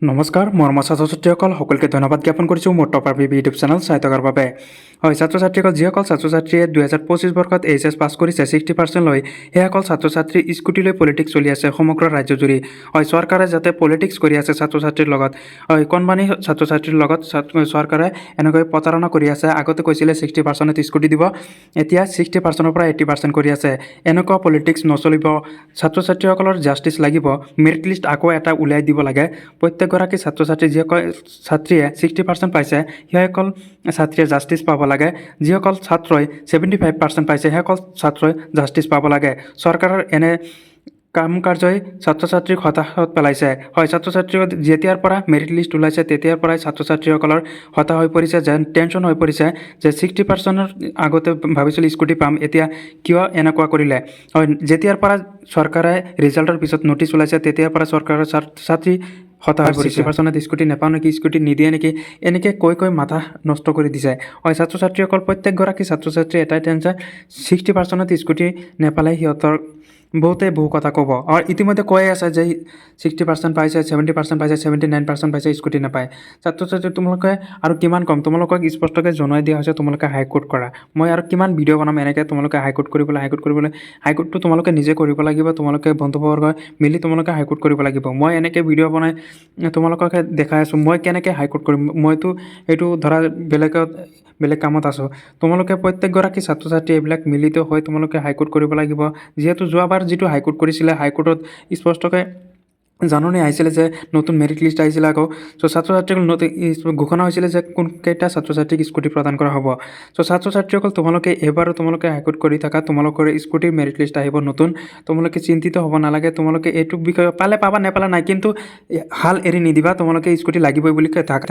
নমস্কাৰ মৰমৰ ছাত্ৰ ছাত্ৰীসকল সকলোকে ধন্যবাদ জ্ঞাপন কৰিছোঁ মোৰ টপাৰ ভিভি ইউটিউব চেনেল চাই থকাৰ বাবে। হয়, ছাত্ৰ ছাত্ৰীসকল যিসকল ছাত্ৰ ছাত্ৰীয়ে 2025 বৰ্ষত এইচএছ পাছ কৰিছে 60% লৈ সেইসকল ছাত্ৰ ছাত্ৰী স্কুটি লৈ পলিটিক্স চলি আছে সমগ্ৰ ৰাজ্যজুৰি। হয়, চৰকাৰে যাতে পলিটিক্স কৰি আছে ছাত্ৰ ছাত্ৰীৰ লগত, হয় কণমানি ছাত্ৰ ছাত্ৰীৰ লগত চৰকাৰে এনেকৈ প্ৰতাৰণা কৰি আছে। আগতে কৈছিলে 60%ত স্কুটি দিব, এতিয়া 60%ৰ পৰা 80% কৰি আছে। এনেকুৱা পলিটিক্স নচলিব। ছাত্ৰ ছাত্ৰীসকলৰ জাষ্টিছ লাগিব। মেৰিট লিষ্ট আকৌ এটা উলিয়াই দিব লাগে। প্ৰত্যেকগৰাকী ছাত্ৰ ছাত্ৰী যিসকল ছাত্ৰীয়ে 60% পাইছে সেইসকল ছাত্ৰীয়ে জাষ্টিছ পাব লাগে। যিসকল ছাত্ৰই 75% পাইছে সেইসকল ছাত্ৰই জাষ্টিছ পাব লাগে। চৰকাৰৰ এনে কাম কাৰ্যই ছাত্ৰ ছাত্ৰীক হতাশত পেলাইছে। হয়, ছাত্ৰ ছাত্ৰী যেতিয়াৰ পৰা মেৰিট লিষ্ট ওলাইছে তেতিয়াৰ পৰাই ছাত্ৰ ছাত্ৰীসকলৰ হতাশ হৈ পৰিছে, যেন টেনশ্যন হৈ পৰিছে যে 60%ৰ আগতে ভাবিছিলোঁ স্কুটি পাম, এতিয়া কিয় এনেকুৱা কৰিলে। হয়, যেতিয়াৰ পৰা চৰকাৰে ৰিজাল্টৰ পিছত নটিচ ওলাইছে তেতিয়াৰ পৰা চৰকাৰৰ ছাত্ৰী হতাশ হৈ পৰিছে। 60%ত স্কুটি নাপাওঁ নেকি, স্কুটি নিদিয়ে নেকি, এনেকৈ কৈ মাথা নষ্ট কৰি দিছে। হয়, ছাত্ৰ ছাত্ৰীসকল প্ৰত্যেকগৰাকী ছাত্ৰ ছাত্ৰী এটাই টেনশ্যন, 60%ত স্কুটি নেপালে সিহঁতৰ বহু কথা ক'ব। আৰু ইতিমধ্যে কৈয়ে আছে যে 60% পাইছে, 70% পাইছে, 79% পাইছে, স্কুটি নাপায়। ছাত্ৰ ছাত্ৰী তোমালোকে আৰু কিমান কম, তোমালোকক স্পষ্টকৈ জনাই দিয়া হৈছে তোমালোকে হাইকোৰ্ট কৰা। মই আৰু কিমান ভিডিঅ' বনাম এনেকৈ তোমালোকে হাইকোৰ্ট কৰিবলৈ। হাইকোৰ্টটো তোমালোকে নিজে কৰিব লাগিব। তোমালোকে বন্ধুবৰ্গ মিলি তোমালোকে হাইকোৰ্ট কৰিব লাগিব। মই এনেকৈ ভিডিঅ' বনাই তোমালোককে দেখাই আছোঁ মই কেনেকৈ হাইকোৰ্ট কৰিম। মইতো এইটো ধৰা বেলেগ কামত আছোঁ। তোমালোকে প্ৰত্যেকগৰাকী ছাত্ৰ ছাত্ৰী এইবিলাক মিলিত হৈ তোমালোকে হাইকোৰ্ট কৰিব লাগিব। যিহেতু যোৱাবাৰ যিটো হাইকোৰ্ট কৰিছিলে, হাইকোৰ্টত স্পষ্টকৈ জাননী আহিছিলে যে নতুন মেৰিট লিষ্ট আহিছিলে আকৌ। চ' ছাত্ৰ ছাত্ৰীসকল ঘোষণা হৈছিলে যে কোনকেইটা ছাত্ৰ ছাত্ৰীক স্কুটি প্ৰদান কৰা হ'ব। চ' ছাত্ৰ ছাত্ৰীসকল তোমালোকে এইবাৰো তোমালোকে হাইকোৰ্ট কৰি থাকা, তোমালোকৰ স্কুটিৰ মেৰিট লিষ্ট আহিব নতুন। তোমালোকে চিন্তিত হ'ব নালাগে। তোমালোকে এইটো বিষয়ে পালে পাবা, নেপালে নাই, কিন্তু হাল এৰি নিদিবা। তোমালোকে স্কুটি লাগিবই বুলি থাক